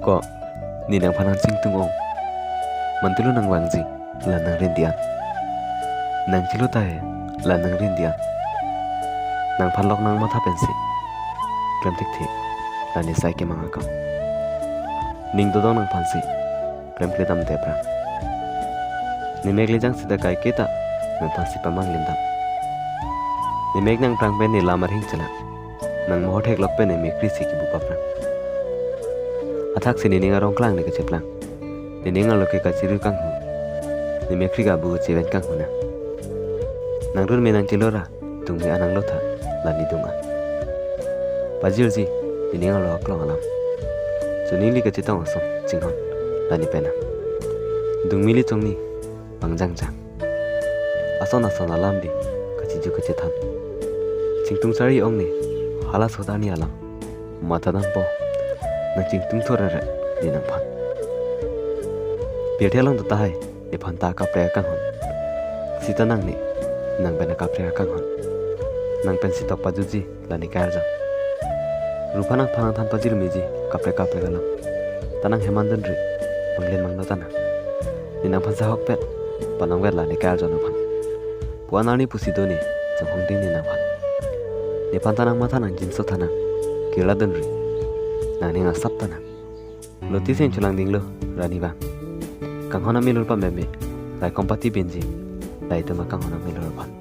ก็นี่นางพนันซิงตุงองมันตุลุนางวังจิละนางเรียนเดียนนางจิลุตายละนางเรียนเดียนนางพันล็อกนางมาทับเป็นสิเกลมทิกทิกละนิสัยเกมังอากังนิ่งตัวต้องนางพันสิเกลมเคลดำเตปรานี่เมกเลจังสิตะไกเกตะนางพันสิปะมังลินดำนี่เมกนางปรางเป็นนี่ลามาริงจัละนางมโหเทกล็อกเป็นนี่เมกริสิกิบุปะปรางอาทักสินี่นิงารองกลางนี่ก็เจ็บปรางนี่นิงาโลเกกะจิรุกังหูนี่เมกริกาบูเจเวนกังหูนะนางรุ่นเมนางจิโลระตุงมีอันางโลธาลานิดุงะปาจิลจีนี่นิงาโลกลองอลามจุนิลิกะจิตองอสมจิงฮอนลานิเปนะดุงมิลิจงนี่บังจังจังอาสอนอลามดิกะจิจุกะจิทันจิงตุงซารีองนี่ฮาลาโซดานี่อลามมาตาดังโปนางจิงตุงทอระระนี่นางพันเปียเทลองตะตายนี่พันตากะเปรกังฮอนสิตานางนี่นางเป็นนักเปรกังฮอนนางเป็นสิตอกปาจุจีลานิกาจังรูปนางพังทันปาจิลมีจีกะเปรกะลามตานางเฮมันดันรีมังเล่นมังนาตานะนี่นางพันสะฮอกเป็ดปานางเวทลานิกาจังนางพันปัวนานี่ปุสิโดนี่จังฮงดิงนี่นางพันนี่พันตานางมาทานังจินโซทานังกิลาดันรีนางนี่งาซับตานังโลติเซนชุลังดิงโลรานิบางกังฮอนามิลลปะเมเมไลคอมปาติเบนจีไลตมากังฮอนามิลลพัน